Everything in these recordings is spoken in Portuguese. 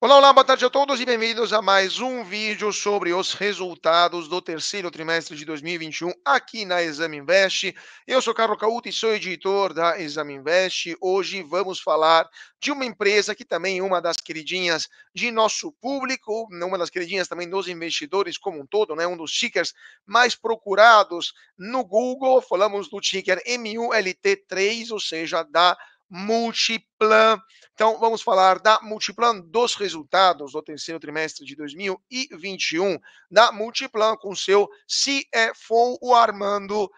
Olá, olá, boa tarde a todos e bem-vindos a mais um vídeo sobre os resultados do terceiro trimestre de 2021 aqui na Exame Invest. Eu sou Carlos Cauto e sou editor da Exame Invest. Hoje vamos falar de uma empresa que também é uma das queridinhas de nosso público, uma das queridinhas também dos investidores como um todo, né? Um dos tickers mais procurados no Google. Falamos do ticker MULT3, ou seja, da Multiplan. Então, vamos falar da Multiplan, dos resultados do terceiro trimestre de 2021, da Multiplan, com seu CFO, o Armando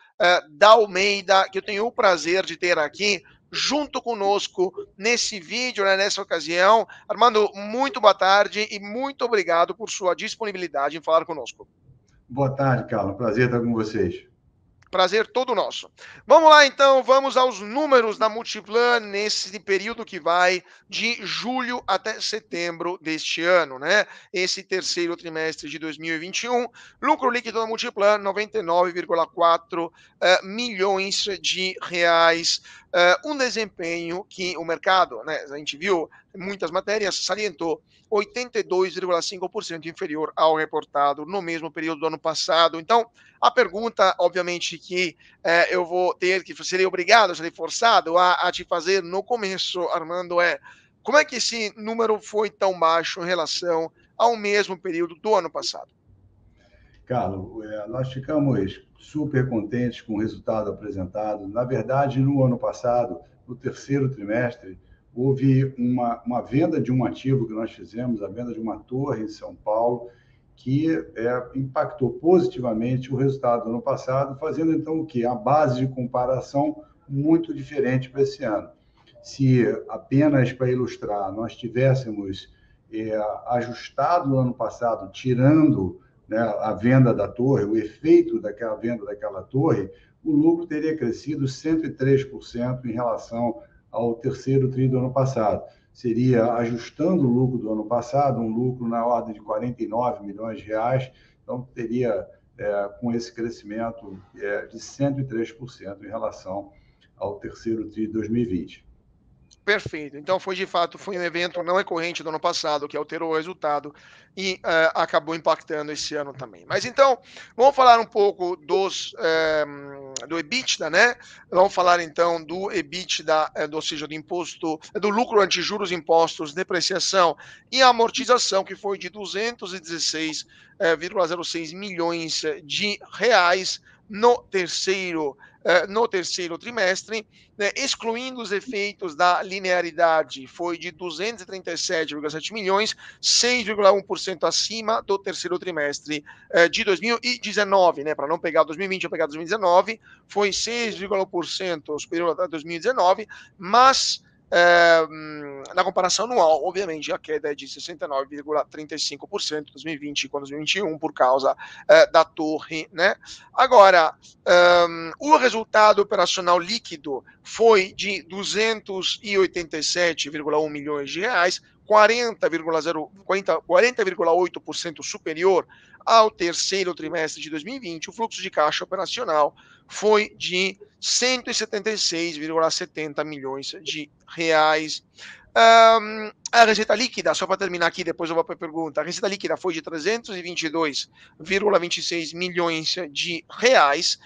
Dalmeida, que eu tenho o prazer de ter aqui junto conosco nesse vídeo, né, nessa ocasião. Armando, muito boa tarde e muito obrigado por sua disponibilidade em falar conosco. Boa tarde, Carlos. Prazer estar com vocês. Prazer todo nosso. Vamos lá, então, vamos aos números da Multiplan nesse período que vai de julho até setembro deste ano, né? Esse terceiro trimestre de 2021. Lucro líquido da Multiplan, 99,4 milhões de reais. Um desempenho que o mercado, né, a gente viu muitas matérias, salientou 82,5% inferior ao reportado no mesmo período do ano passado. Então, a pergunta, obviamente, que eu vou ter que, serei obrigado, serei forçado a te fazer no começo, Armando, é como é que esse número foi tão baixo em relação ao mesmo período do ano passado? Carlos, nós ficamos super contentes com o resultado apresentado. Na verdade, no ano passado, no terceiro trimestre, houve uma venda de um ativo que nós fizemos, a venda de uma torre em São Paulo, que impactou positivamente o resultado do ano passado, fazendo então o quê? A base de comparação muito diferente para esse ano. Se apenas para ilustrar, nós tivéssemos ajustado no ano passado, tirando, né, a venda da torre, o efeito daquela venda daquela torre, o lucro teria crescido 103% em relação ao terceiro tri do ano passado. Seria, ajustando o lucro do ano passado, um lucro na ordem de 49 milhões de reais, então teria, com esse crescimento de 103% em relação ao terceiro tri de 2020. Perfeito. Então foi de fato, foi um evento não recorrente do ano passado que alterou o resultado e acabou impactando esse ano também. Mas então, vamos falar um pouco do EBITDA, né? Vamos falar então do EBITDA, ou seja, do imposto, do lucro anti juros, impostos, depreciação e amortização, que foi de 216,06 milhões de reais no terceiro trimestre, né, excluindo os efeitos da linearidade, foi de 237,7 milhões, 6,1% acima do terceiro trimestre de 2019, né, para não pegar 2020 ou pegar 2019, foi 6,1% superior a 2019, mas na comparação anual, obviamente, a queda é de 69,35% 2020 com 2021 por causa da torre, né? Agora, o resultado operacional líquido foi de 287,1 milhões de reais, 40,8% superior ao terceiro trimestre de 2020. O fluxo de caixa operacional foi de 176,70 milhões de reais. A receita líquida, só para terminar aqui, depois eu vou para a pergunta. A receita líquida foi de 322,26 milhões de reais.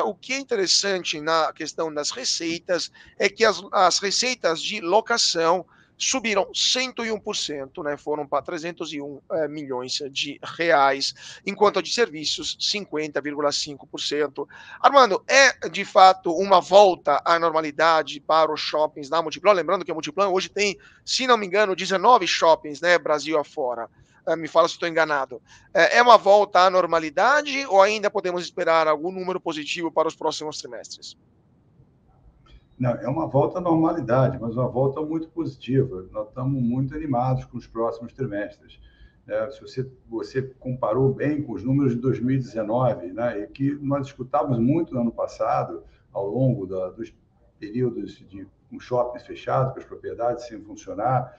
O que é interessante na questão das receitas é que as receitas de locação subiram 101%, né? Foram para 301 milhões de reais, enquanto a de serviços 50,5%. Armando, é de fato uma volta à normalidade para os shoppings da Multiplan? Lembrando que a Multiplan hoje tem, se não me engano, 19 shoppings, né, Brasil afora. Me fala se estou enganado. É uma volta à normalidade ou ainda podemos esperar algum número positivo para os próximos trimestres? Não, é uma volta à normalidade, mas uma volta muito positiva. Nós estamos muito animados com os próximos trimestres. Se você comparou bem com os números de 2019, né, e que nós escutávamos muito no ano passado, ao longo dos períodos de com shoppings fechados, com as propriedades sem funcionar,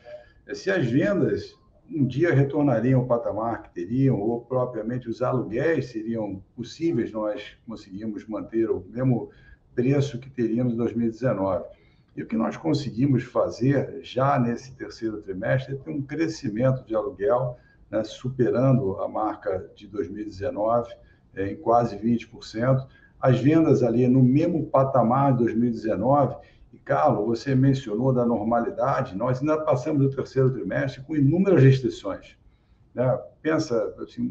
se as vendas um dia retornariam ao patamar que teriam, ou propriamente os aluguéis seriam possíveis, nós conseguimos manter o mesmo preço que teríamos em 2019. E o que nós conseguimos fazer já nesse terceiro trimestre é ter um crescimento de aluguel, né, superando a marca de 2019 em quase 20%. As vendas ali no mesmo patamar de 2019. E, Carlos, você mencionou da normalidade, nós ainda passamos o terceiro trimestre com inúmeras restrições, né? Pensa, assim,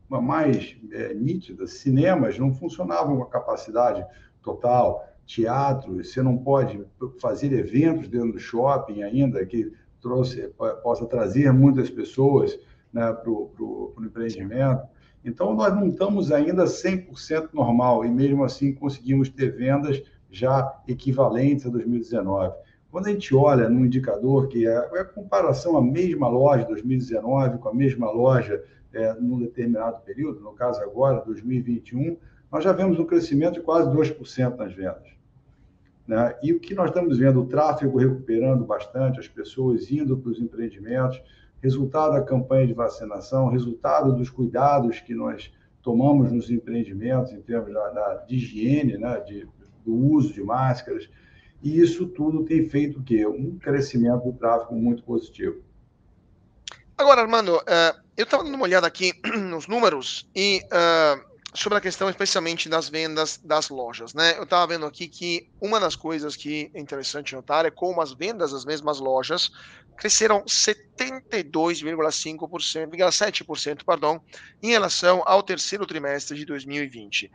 uma mais nítida, cinemas não funcionavam com a capacidade total, teatro, você não pode fazer eventos dentro do shopping ainda, que possa trazer muitas pessoas, né, para o Sim. empreendimento. Então, nós não estamos ainda 100% normal, e mesmo assim conseguimos ter vendas já equivalentes a 2019. Quando a gente olha num indicador que é a comparação à mesma loja de 2019 com a mesma loja num determinado período, no caso agora, 2021, nós já vemos um crescimento de quase 2% nas vendas, né? E o que nós estamos vendo, o tráfego recuperando bastante, as pessoas indo para os empreendimentos, resultado da campanha de vacinação, resultado dos cuidados que nós tomamos nos empreendimentos em termos de higiene, né, do uso de máscaras, e isso tudo tem feito o quê? Um crescimento do tráfego muito positivo. Agora, Armando, eu estava dando uma olhada aqui nos números e sobre a questão especialmente das vendas das lojas, né? Eu estava vendo aqui que uma das coisas que é interessante notar é como as vendas das mesmas lojas cresceram 72,5%, 7%, perdão, em relação ao terceiro trimestre de 2020.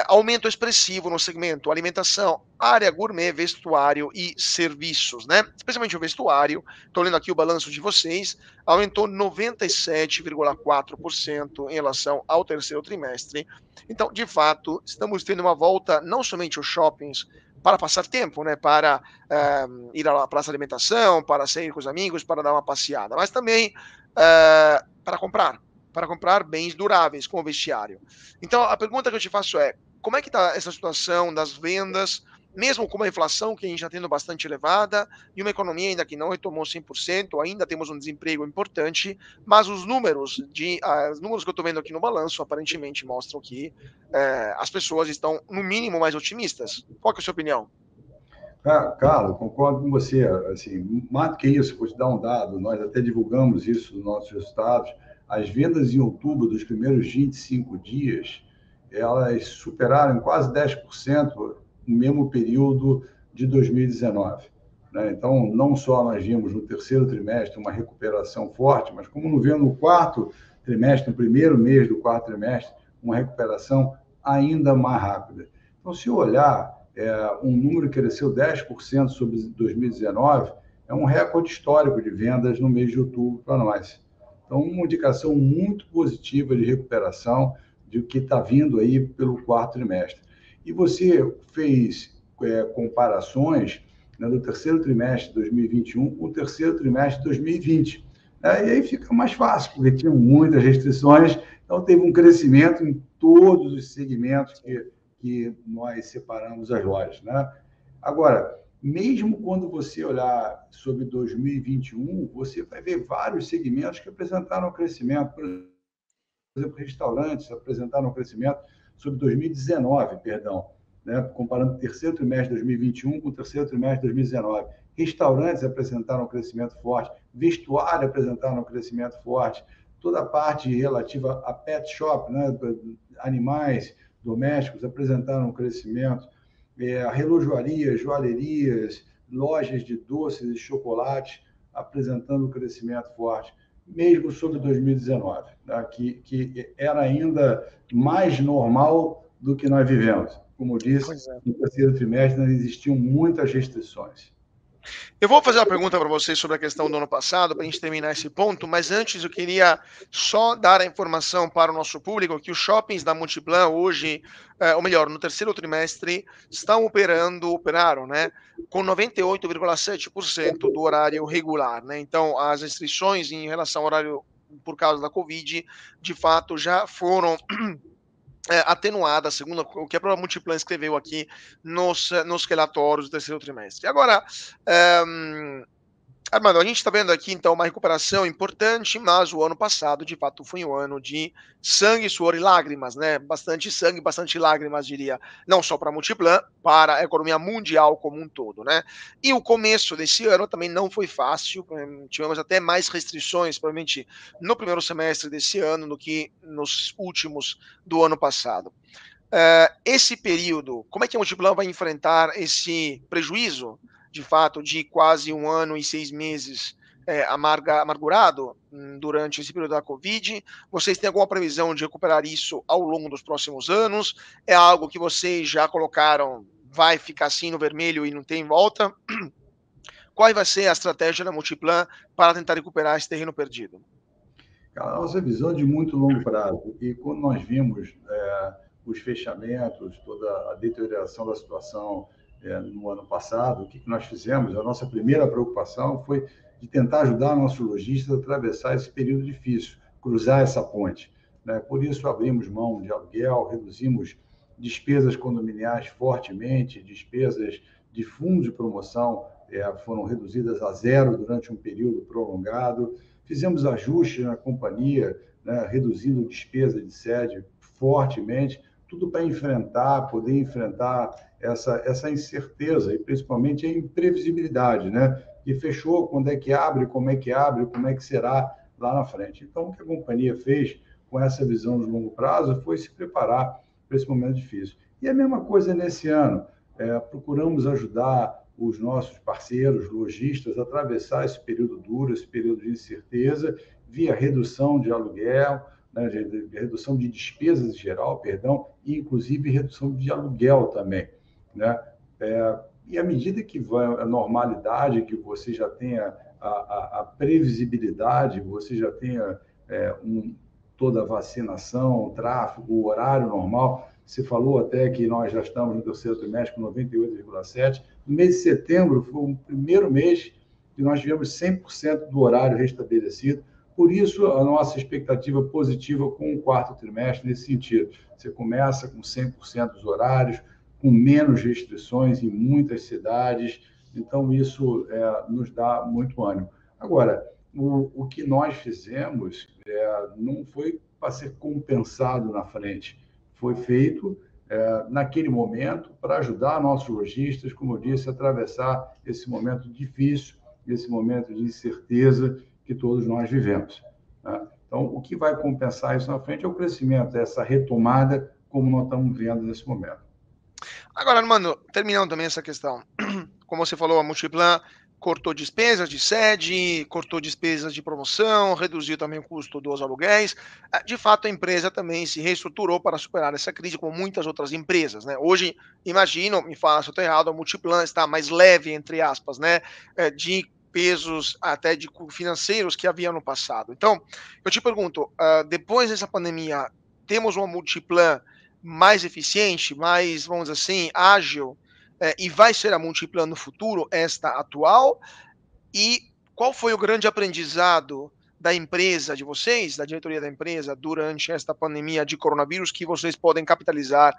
Aumento expressivo no segmento alimentação, área gourmet, vestuário e serviços, né? Especialmente o vestuário. Estou lendo aqui o balanço de vocês, aumentou 97,4% em relação ao terceiro trimestre. Então, de fato, estamos tendo uma volta não somente aos shoppings para passar tempo, né, para ir à praça de alimentação, para sair com os amigos, para dar uma passeada, mas também para comprar bens duráveis, como vestiário. Então, a pergunta que eu te faço é: como é que está essa situação das vendas, mesmo com uma inflação que a gente está tendo bastante elevada, e uma economia ainda que não retomou 100%, ainda temos um desemprego importante, mas os números que eu estou vendo aqui no balanço aparentemente mostram que as pessoas estão, no mínimo, mais otimistas. Qual que é a sua opinião? Carlos, concordo com você. Assim, mais do que isso, vou te dar um dado, nós até divulgamos isso nos nossos resultados. As vendas em outubro, dos primeiros 25 dias, elas superaram em quase 10% no mesmo período de 2019. Né? Então, não só nós vimos no terceiro trimestre uma recuperação forte, mas como não vimos no quarto trimestre, no primeiro mês do quarto trimestre, uma recuperação ainda mais rápida. Então, se olhar um número que cresceu 10% sobre 2019, é um recorde histórico de vendas no mês de outubro para nós. Então, uma indicação muito positiva de recuperação de o que está vindo aí pelo quarto trimestre. E você fez comparações, né, do terceiro trimestre de 2021 com o terceiro trimestre de 2020. E aí fica mais fácil, porque tinha muitas restrições, então teve um crescimento em todos os segmentos que nós separamos as lojas, né? Agora, mesmo quando você olhar sobre 2021, você vai ver vários segmentos que apresentaram crescimento. Por exemplo, restaurantes apresentaram crescimento sobre 2019, perdão, né? Comparando o terceiro trimestre de 2021 com o terceiro trimestre de 2019. Restaurantes apresentaram crescimento forte, vestuário apresentaram crescimento forte, toda a parte relativa a pet shop, né? Animais domésticos apresentaram crescimento, relojoarias, joalherias, lojas de doces e chocolates apresentando crescimento forte, mesmo sobre 2019, né, que era ainda mais normal do que nós vivemos. Como eu disse, Pois é. no terceiro trimestre não existiam muitas restrições. Eu vou fazer uma pergunta para vocês sobre a questão do ano passado, para a gente terminar esse ponto, mas antes eu queria só dar a informação para o nosso público que os shoppings da Multiplan hoje, ou melhor, no terceiro trimestre, operaram, né, com 98,7% do horário regular, né? Então, as restrições em relação ao horário por causa da Covid, de fato, já foram atenuada, segundo o que a própria Multiplan escreveu aqui nos relatórios do terceiro trimestre. Agora, Armando, a gente está vendo aqui então uma recuperação importante, mas o ano passado, de fato, foi um ano de sangue, suor e lágrimas, né? Bastante sangue, bastante lágrimas, diria, não só para a Multiplan, para a economia mundial como um todo, né? E o começo desse ano também não foi fácil, tivemos até mais restrições, provavelmente no primeiro semestre desse ano do que nos últimos do ano passado. Esse período, como é que a Multiplan vai enfrentar esse prejuízo, de fato, de quase um ano e 6 meses amargurado durante esse período da Covid? Vocês têm alguma previsão de recuperar isso ao longo dos próximos anos? É algo que vocês já colocaram, vai ficar assim no vermelho e não tem volta? Qual vai ser a estratégia da Multiplan para tentar recuperar esse terreno perdido? A nossa visão é de muito longo prazo. E quando nós vimos os fechamentos, toda a deterioração da situação no ano passado, o que nós fizemos? A nossa primeira preocupação foi de tentar ajudar nossos lojistas a atravessar esse período difícil, cruzar essa ponte, né? Por isso, abrimos mão de aluguel, reduzimos despesas condominiais fortemente, despesas de fundos de promoção foram reduzidas a zero durante um período prolongado. Fizemos ajustes na companhia, né, reduzindo despesa de sede fortemente, tudo para poder enfrentar essa incerteza e principalmente a imprevisibilidade, né? E fechou, quando é que abre, como é que será lá na frente. Então, o que a companhia fez com essa visão de longo prazo foi se preparar para esse momento difícil. E a mesma coisa nesse ano, procuramos ajudar os nossos parceiros, lojistas, a atravessar esse período duro, esse período de incerteza, via redução de aluguel, né, de redução de despesas em geral, perdão, e inclusive redução de aluguel também, né? E à medida que vai a normalidade, que você já tenha a previsibilidade, você já tenha toda a vacinação, o tráfego, o horário normal. Você falou até que nós já estamos no terceiro trimestre com 98,7%. No mês de setembro foi o primeiro mês que nós tivemos 100% do horário restabelecido. Por isso, a nossa expectativa positiva com o quarto trimestre nesse sentido. Você começa com 100% dos horários, com menos restrições em muitas cidades. Então, isso nos dá muito ânimo. Agora, o que nós fizemos não foi para ser compensado na frente, foi feito naquele momento para ajudar nossos lojistas, como eu disse, a atravessar esse momento difícil, esse momento de incerteza que todos nós vivemos, né? Então, o que vai compensar isso na frente é o crescimento, essa retomada, como nós estamos vendo nesse momento. Agora, Armando, terminando também essa questão. Como você falou, a Multiplan cortou despesas de sede, cortou despesas de promoção, reduziu também o custo dos aluguéis. De fato, a empresa também se reestruturou para superar essa crise, como muitas outras empresas, né? Hoje, imagino, me fala se eu estou errado, a Multiplan está mais leve, entre aspas, né? De pesos até de financeiros que havia no passado. Então, eu te pergunto, depois dessa pandemia, temos uma Multiplan mais eficiente, mais, vamos dizer assim, ágil, e vai ser a Multiplan no futuro, esta atual? E qual foi o grande aprendizado da empresa de vocês, da diretoria da empresa, durante esta pandemia de coronavírus, que vocês podem capitalizar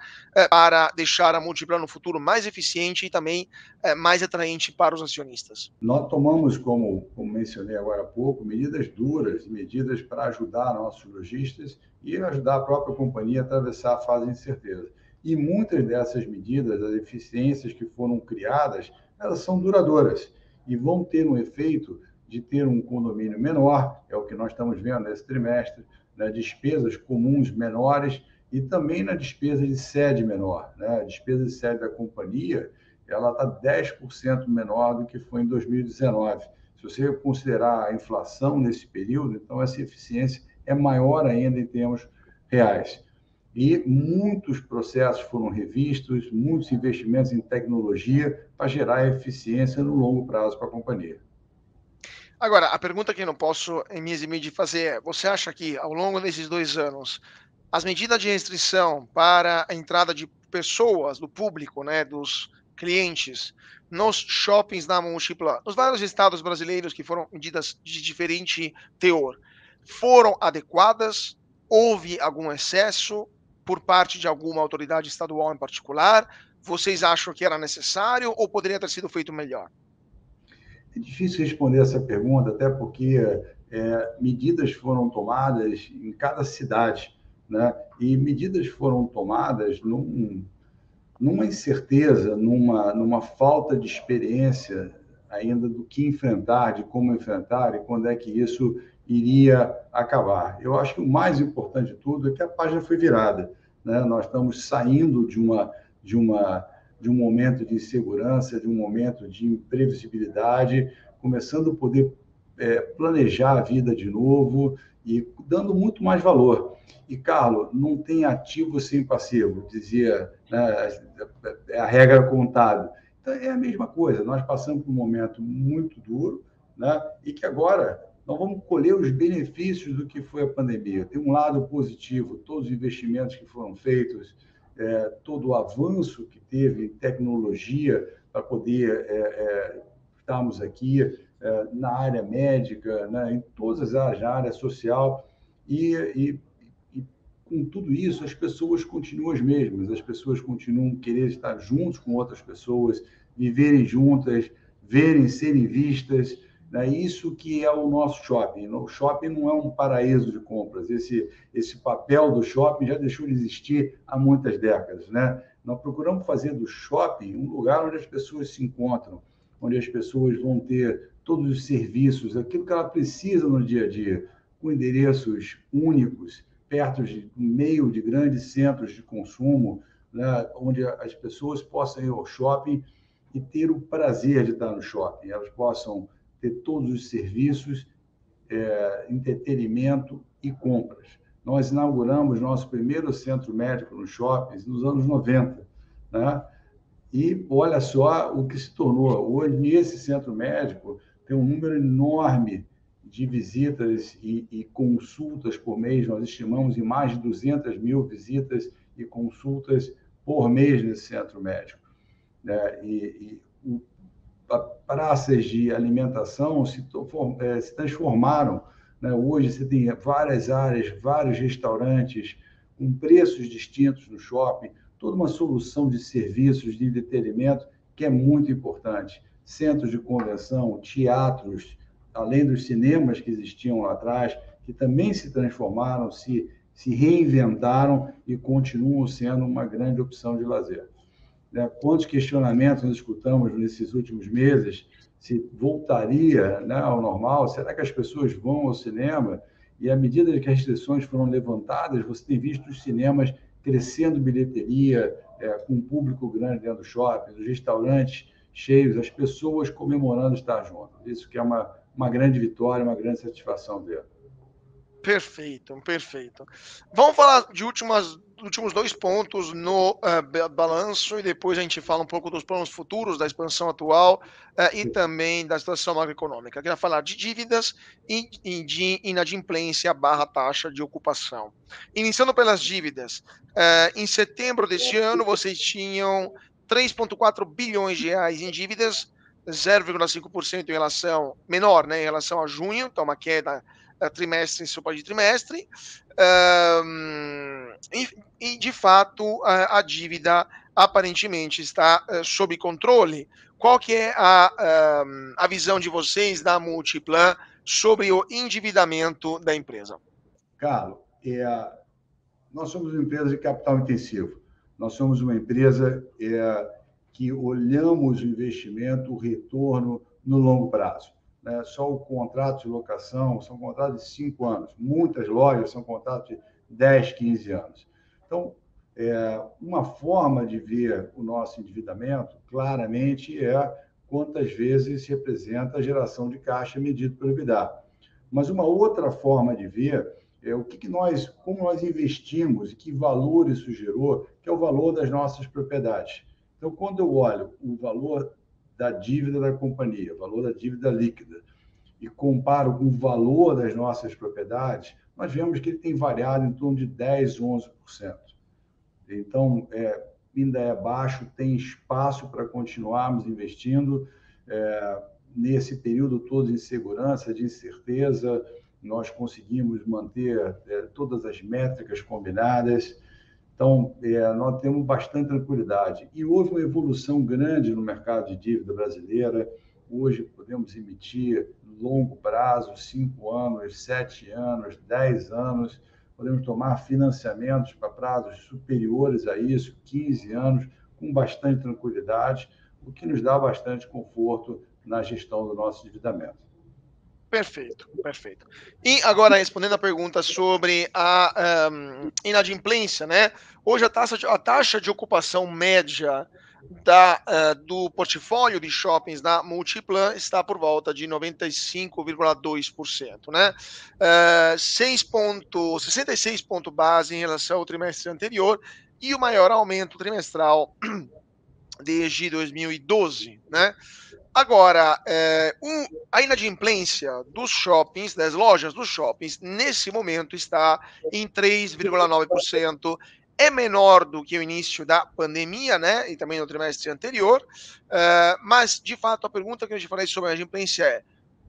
para deixar a Multiplan no futuro mais eficiente e também mais atraente para os acionistas? Nós tomamos, como mencionei agora há pouco, medidas duras, medidas para ajudar nossos lojistas e ajudar a própria companhia a atravessar a fase de incerteza. E muitas dessas medidas, as eficiências que foram criadas, elas são duradouras e vão ter um efeito de ter um condomínio menor, é o que nós estamos vendo nesse trimestre, né, despesas comuns menores e também na despesa de sede menor, né? A despesa de sede da companhia ela está 10% menor do que foi em 2019. Se você considerar a inflação nesse período, então essa eficiência é maior ainda em termos reais. E muitos processos foram revistos, muitos investimentos em tecnologia para gerar eficiência no longo prazo para a companhia. Agora, a pergunta que eu não posso me eximir de fazer é: você acha que ao longo desses 2 anos, as medidas de restrição para a entrada de pessoas, do público, né, dos clientes, nos shoppings da Multiplan, nos vários estados brasileiros que foram medidas de diferente teor, foram adequadas? Houve algum excesso por parte de alguma autoridade estadual em particular? Vocês acham que era necessário ou poderia ter sido feito melhor? É difícil responder essa pergunta, até porque medidas foram tomadas em cada cidade, né? E medidas foram tomadas numa incerteza, numa falta de experiência ainda do que enfrentar, de como enfrentar e quando é que isso iria acabar. Eu acho que o mais importante de tudo é que a página foi virada, né? Nós estamos saindo de uma de um momento de insegurança, de um momento de imprevisibilidade, começando a poder planejar a vida de novo e dando muito mais valor. E, Carlos, não tem ativo sem passivo, dizia, né, é a regra contábil. Então, é a mesma coisa. Nós passamos por um momento muito duro, né, e que agora nós vamos colher os benefícios do que foi a pandemia. Tem um lado positivo, todos os investimentos que foram feitos, todo o avanço que teve em tecnologia para poder estarmos aqui na área médica, né, em todas as áreas, na área social, e com tudo isso, as pessoas continuam as mesmas, as pessoas continuam querendo estar juntos com outras pessoas, viverem juntas, verem, serem vistas, né? Isso que é o nosso shopping. O shopping não é um paraíso de compras, esse papel do shopping já deixou de existir há muitas décadas, né? Nós procuramos fazer do shopping um lugar onde as pessoas se encontram, onde as pessoas vão ter todos os serviços, aquilo que ela precisa no dia a dia, com endereços únicos, perto no meio de grandes centros de consumo, né, onde as pessoas possam ir ao shopping e ter o prazer de estar no shopping. Elas possam ter todos os serviços, entretenimento e compras. Nós inauguramos nosso primeiro centro médico no shopping nos anos 90, né? E olha só o que se tornou. Hoje, nesse centro médico, tem um número enorme de visitas e consultas por mês. Nós estimamos em mais de 200 mil visitas e consultas por mês nesse centro médico, né? Praças de alimentação se transformaram, né? Hoje você tem várias áreas, vários restaurantes com preços distintos no shopping, toda uma solução de serviços, de entretenimento que é muito importante. Centros de convenção, teatros, além dos cinemas que existiam lá atrás, que também se transformaram, se reinventaram e continuam sendo uma grande opção de lazer. Quantos questionamentos nós escutamos nesses últimos meses, se voltaria, né, ao normal, será que as pessoas vão ao cinema? E à medida que as restrições foram levantadas, você tem visto os cinemas crescendo bilheteria, com um público grande dentro do shopping, os restaurantes cheios, as pessoas comemorando estar juntas. Isso que é uma grande vitória, uma grande satisfação dele. Perfeito, perfeito. Vamos falar de últimos dois pontos no balanço e depois a gente fala um pouco dos planos futuros, da expansão atual e também da situação macroeconômica. Eu queria falar de dívidas e de inadimplência barra taxa de ocupação. Iniciando pelas dívidas, em setembro deste ano vocês tinham 3,4 bilhões de reais em dívidas, 0,5% em relação, menor, né, em relação a junho, então uma queda trimestre em sopa de trimestre, e de fato a dívida aparentemente está sob controle. Qual que é a visão de vocês da Multiplan sobre o endividamento da empresa? Carlos, nós somos uma empresa de capital intensivo. Nós somos uma empresa que olhamos o investimento, o retorno no longo prazo. Né? Só o contrato de locação são contratos de 5 anos. Muitas lojas são contratos de 10, 15 anos. Então, uma forma de ver o nosso endividamento, claramente, é quantas vezes representa a geração de caixa medido pelo EBITDA. Mas uma outra forma de ver é como nós investimos e que valor isso gerou, que é o valor das nossas propriedades. Então, quando eu olho o valor da dívida da companhia, o valor da dívida líquida, e comparo com o valor das nossas propriedades, nós vemos que ele tem variado em torno de 10%, 11%. Então, ainda é baixo, tem espaço para continuarmos investindo. Nesse período todo de insegurança, de incerteza, nós conseguimos manter todas as métricas combinadas. Então, nós temos bastante tranquilidade. E houve uma evolução grande no mercado de dívida brasileira. Hoje podemos emitir longo prazo, 5 anos, 7 anos, 10 anos, podemos tomar financiamentos para prazos superiores a isso, 15 anos, com bastante tranquilidade, o que nos dá bastante conforto na gestão do nosso endividamento. Perfeito, perfeito. E agora, respondendo a pergunta sobre a inadimplência, né? Hoje a taxa de ocupação média do portfólio de shoppings da Multiplan está por volta de 95,2%, né? 66 pontos base em relação ao trimestre anterior e o maior aumento trimestral desde 2012, né? Agora, a inadimplência dos shoppings, das lojas dos shoppings, nesse momento está em 3,9%. É menor do que o início da pandemia, né? E também no trimestre anterior. Mas, de fato, a pergunta que eu te falei sobre a inadimplência é: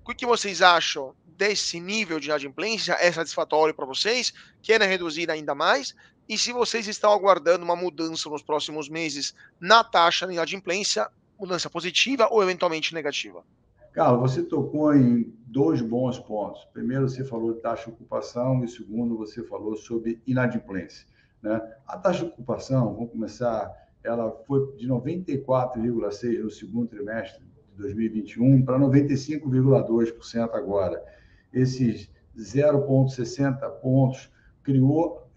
o que vocês acham desse nível de inadimplência? É satisfatório para vocês? Querem reduzir ainda mais? E se vocês estão aguardando uma mudança nos próximos meses na taxa de inadimplência, mudança positiva ou eventualmente negativa? Carlos, você tocou em dois bons pontos. Primeiro, você falou de taxa de ocupação e segundo, você falou sobre inadimplência, né? A taxa de ocupação, vamos começar, ela foi de 94,6% no segundo trimestre de 2021 para 95,2% agora. Esses 0,60 pontos criou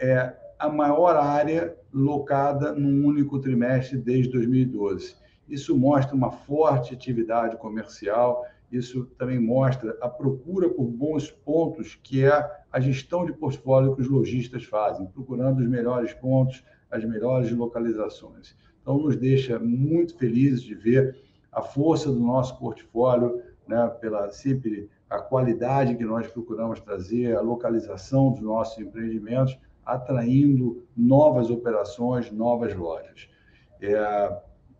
a maior área locada num único trimestre desde 2012. Isso mostra uma forte atividade comercial, isso também mostra a procura por bons pontos, que é a gestão de portfólio que os lojistas fazem, procurando os melhores pontos, as melhores localizações. Então, nos deixa muito felizes de ver a força do nosso portfólio, né, pela sempre a qualidade que nós procuramos trazer, a localização dos nossos empreendimentos, atraindo novas operações, novas lojas.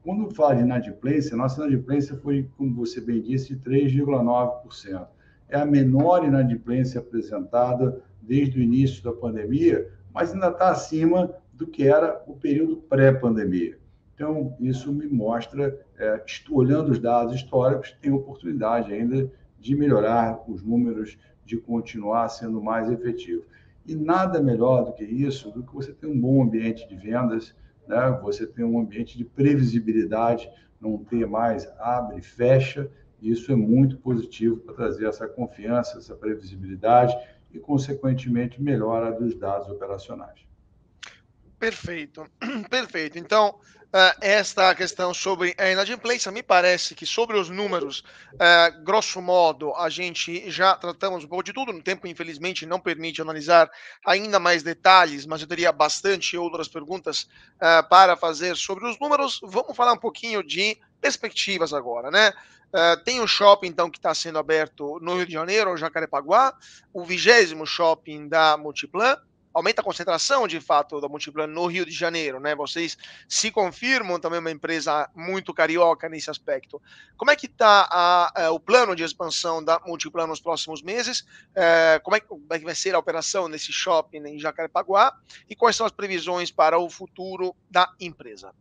Quando fala de inadimplência, nossa inadimplência foi, como você bem disse, de 3,9%. É a menor inadimplência apresentada desde o início da pandemia, mas ainda está acima do que era o período pré-pandemia. Então, isso me mostra, estou olhando os dados históricos, tem oportunidade ainda de melhorar os números, de continuar sendo mais efetivo. E nada melhor do que isso, do que você ter um bom ambiente de vendas, né? Você tem um ambiente de previsibilidade, não ter mais abre e fecha, isso é muito positivo para trazer essa confiança, essa previsibilidade e, consequentemente, melhora dos dados operacionais. Perfeito, perfeito. Então, esta questão sobre a inadimplência, me parece que sobre os números, grosso modo, a gente já tratamos um pouco de tudo. O tempo, infelizmente, não permite analisar ainda mais detalhes, mas eu teria bastante outras perguntas para fazer sobre os números. Vamos falar um pouquinho de perspectivas agora, né? Tem o shopping, então, que está sendo aberto no Rio de Janeiro, o Jacarepaguá, o 20º shopping da Multiplan. Aumenta a concentração, de fato, da Multiplan no Rio de Janeiro, né? Vocês se confirmam também uma empresa muito carioca nesse aspecto. Como é que está o plano de expansão da Multiplan nos próximos meses? Como é que vai ser a operação nesse shopping em Jacarepaguá? E quais são as previsões para o futuro da empresa?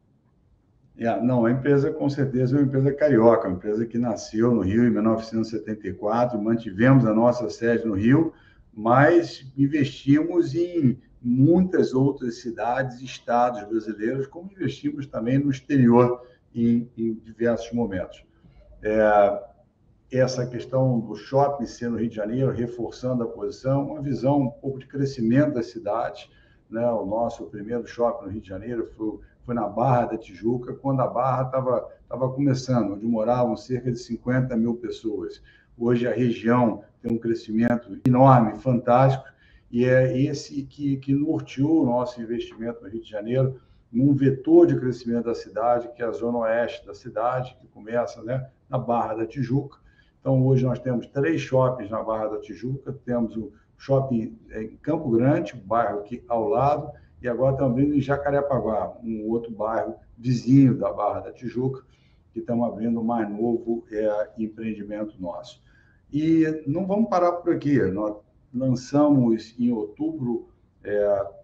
Não, a empresa com certeza é uma empresa carioca, uma empresa que nasceu no Rio em 1974, mantivemos a nossa sede no Rio, mas investimos em muitas outras cidades e estados brasileiros, como investimos também no exterior em diversos momentos. Essa questão do shopping ser no Rio de Janeiro, reforçando a posição, uma visão um pouco de crescimento da cidade, né? O nosso primeiro shopping no Rio de Janeiro foi na Barra da Tijuca, quando a Barra estava começando, onde moravam cerca de 50 mil pessoas. Hoje a região tem um crescimento enorme, fantástico, e é esse que norteou o nosso investimento no Rio de Janeiro, num vetor de crescimento da cidade, que é a zona oeste da cidade, que começa, né, na Barra da Tijuca. Então, hoje nós temos 3 shoppings na Barra da Tijuca, temos o shopping em Campo Grande, um bairro aqui ao lado, e agora estamos abrindo em Jacarepaguá, um outro bairro vizinho da Barra da Tijuca, que estamos abrindo o mais novo empreendimento nosso. E não vamos parar por aqui, nós lançamos em outubro,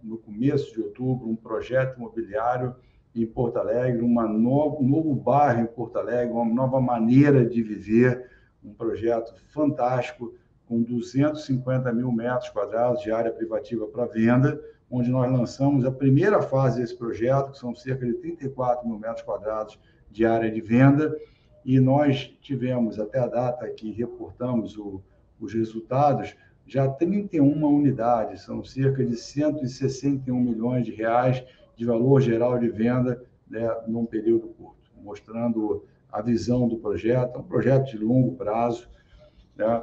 no começo de outubro, um projeto imobiliário em Porto Alegre, um novo bairro em Porto Alegre, uma nova maneira de viver, um projeto fantástico, com 250 mil metros quadrados de área privativa para venda, onde nós lançamos a primeira fase desse projeto, que são cerca de 34 mil metros quadrados de área de venda, e nós tivemos, até a data que reportamos os resultados, já 31 unidades, são cerca de 161 milhões de reais de valor geral de venda, né, num período curto, mostrando a visão do projeto, é um projeto de longo prazo, né?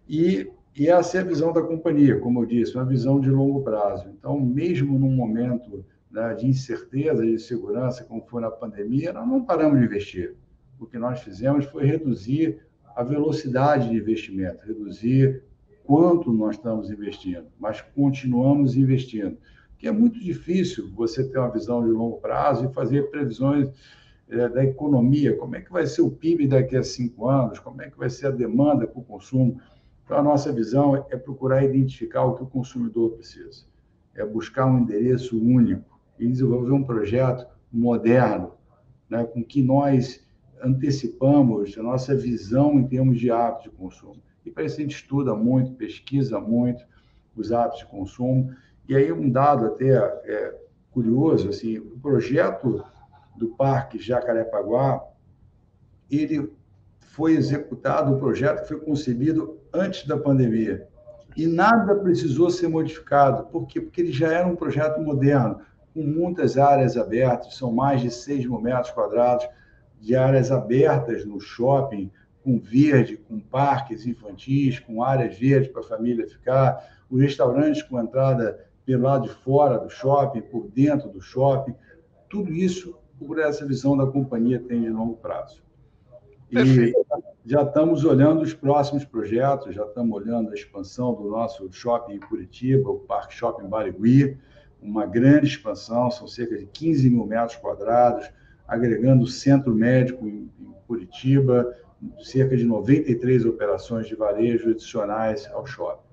E essa é a visão da companhia, como eu disse, uma visão de longo prazo. Então, mesmo num momento, né, de incerteza e de segurança, como foi na pandemia, nós não paramos de investir. O que nós fizemos foi reduzir a velocidade de investimento, reduzir quanto nós estamos investindo, mas continuamos investindo. Que é muito difícil você ter uma visão de longo prazo e fazer previsões da economia, como é que vai ser o PIB daqui a 5 anos, como é que vai ser a demanda para o consumo. Então, a nossa visão é procurar identificar o que o consumidor precisa, é buscar um endereço único e desenvolver um projeto moderno, né, com que nós antecipamos a nossa visão em termos de hábitos de consumo. E para isso a gente estuda muito, pesquisa muito os hábitos de consumo. E aí um dado até curioso, assim, o projeto do Parque Jacarepaguá, ele foi executado, o projeto foi concebido antes da pandemia. E nada precisou ser modificado. Por quê? Porque ele já era um projeto moderno, com muitas áreas abertas, são mais de 6 mil metros quadrados de áreas abertas no shopping, com verde, com parques infantis, com áreas verdes para a família ficar, os restaurantes com entrada pelo lado de fora do shopping, por dentro do shopping, tudo isso por essa visão da companhia tem de longo prazo. Perfeito. E já estamos olhando os próximos projetos, já estamos olhando a expansão do nosso shopping em Curitiba, o Parque Shopping Barigui, uma grande expansão, são cerca de 15 mil metros quadrados, agregando o centro médico em Curitiba, cerca de 93 operações de varejo adicionais ao shopping.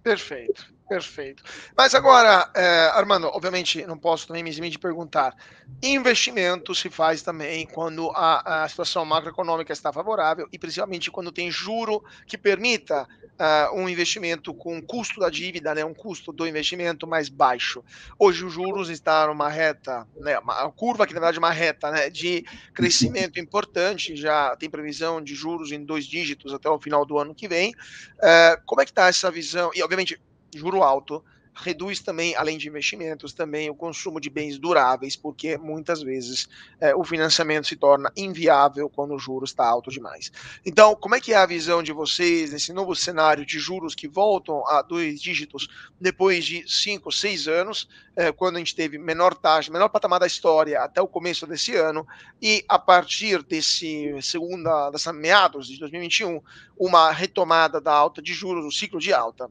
Perfeito, perfeito. Mas agora, Armando, obviamente não posso também me eximir de perguntar. Investimento se faz também quando a situação macroeconômica está favorável e principalmente quando tem juro que permita um investimento com o custo da dívida, né, um custo do investimento mais baixo. Hoje os juros estão numa reta, né, uma curva que na verdade é uma reta, né, de crescimento importante, já tem previsão de juros em 2 dígitos até o final do ano que vem. Como é que está essa visão? E, obviamente, juro alto reduz também, além de investimentos, também o consumo de bens duráveis, porque muitas vezes o financiamento se torna inviável quando o juro está alto demais. Então, como é que é a visão de vocês nesse novo cenário de juros que voltam a 2 dígitos depois de 5, 6 anos, quando a gente teve menor taxa, menor patamar da história até o começo desse ano, e a partir dessa meados de 2021, uma retomada da alta de juros, o ciclo de alta,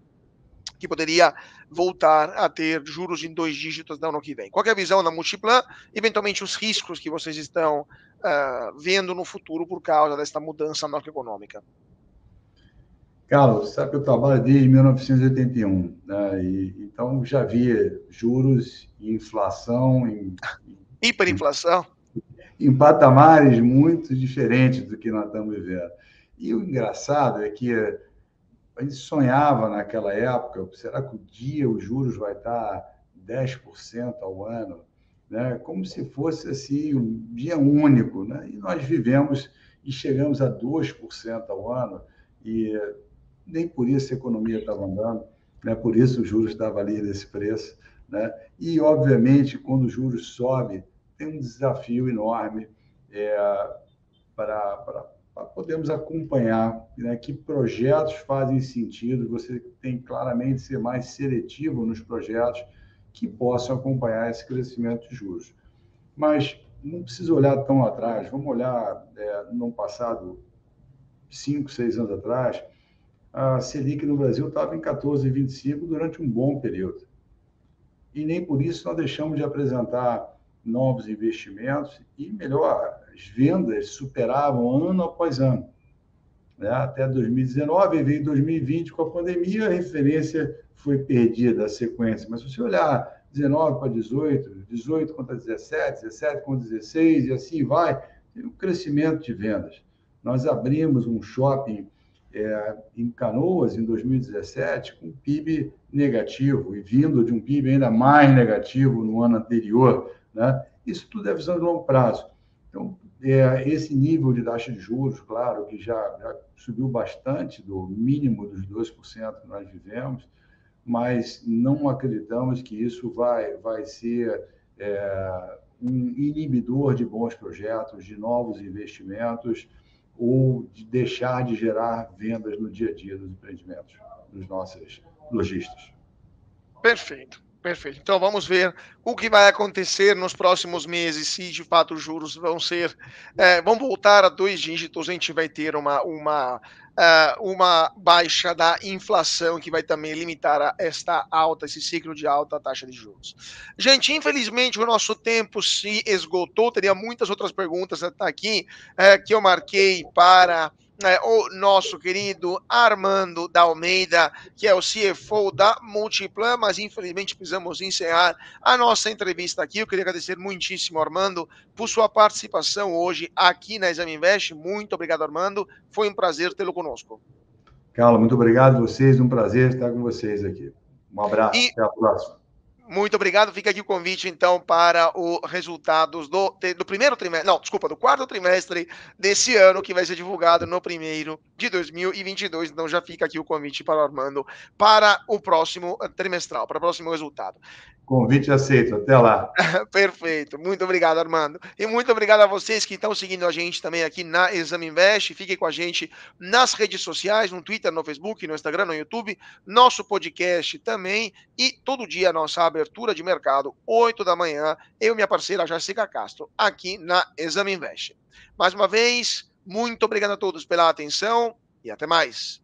que poderia voltar a ter juros em 2 dígitos no ano que vem. Qual é a visão da Multiplan? Eventualmente os riscos que vocês estão vendo no futuro por causa desta mudança macroeconômica. Carlos, sabe que eu trabalho desde 1981, né? Então já via juros e inflação Hiperinflação? em patamares muito diferentes do que nós estamos vivendo. E o engraçado é que a gente sonhava naquela época, será que um dia os juros vai estar 10% ao ano, né? Como se fosse assim um dia único, né? E nós vivemos e chegamos a 2% ao ano e nem por isso a economia estava andando, né? Por isso os juros estavam ali nesse preço, né? E obviamente quando os juros sobem tem um desafio enorme para podermos acompanhar, né, que projetos fazem sentido, você tem claramente ser mais seletivo nos projetos que possam acompanhar esse crescimento de juros. Mas não precisa olhar tão atrás, vamos olhar no passado, 5, 6 anos atrás, a Selic no Brasil estava em 14,25 durante um bom período. E nem por isso nós deixamos de apresentar novos investimentos e, melhor, as vendas superavam ano após ano, né? Até 2019, veio 2020 com a pandemia, a referência foi perdida, a sequência. Mas se você olhar 19 para 18, 18 contra 17, 17 contra 16, e assim vai. Tem um crescimento de vendas. Nós abrimos um shopping em Canoas, em 2017, com PIB negativo, e vindo de um PIB ainda mais negativo no ano anterior, né? Isso tudo é visão de longo prazo. Então, esse nível de taxa de juros, claro, que já subiu bastante do mínimo dos 2% que nós vivemos, mas não acreditamos que isso vai ser um inibidor de bons projetos, de novos investimentos, ou de deixar de gerar vendas no dia a dia dos empreendimentos, dos nossos lojistas. Perfeito, perfeito. Então vamos ver o que vai acontecer nos próximos meses, se de fato os juros vão voltar a 2 dígitos, a gente vai ter uma baixa da inflação que vai também limitar esta alta, esse ciclo de alta taxa de juros. Gente, infelizmente o nosso tempo se esgotou, teria muitas outras perguntas aqui que eu marquei para o nosso querido Armando da Almeida, que é o CFO da Multiplan, mas infelizmente precisamos encerrar a nossa entrevista aqui. Eu queria agradecer muitíssimo, Armando, por sua participação hoje aqui na Exame Invest. Muito obrigado, Armando. Foi um prazer tê-lo conosco. Carlos, muito obrigado a vocês. Um prazer estar com vocês aqui. Um abraço. Até a próxima. Muito obrigado. Fica aqui o convite, então, para os resultados do primeiro trimestre, não, desculpa, do quarto trimestre desse ano, que vai ser divulgado no primeiro de 2022. Então, já fica aqui o convite para o Armando para o próximo trimestral, para o próximo resultado. Convite aceito. Até lá. Perfeito. Muito obrigado, Armando. E muito obrigado a vocês que estão seguindo a gente também aqui na Exame Invest. Fiquem com a gente nas redes sociais, no Twitter, no Facebook, no Instagram, no YouTube, nosso podcast também. E todo dia a nossa abertura de mercado, 8 da manhã, eu e minha parceira Jéssica Castro, aqui na Exame Invest. Mais uma vez, muito obrigado a todos pela atenção e até mais.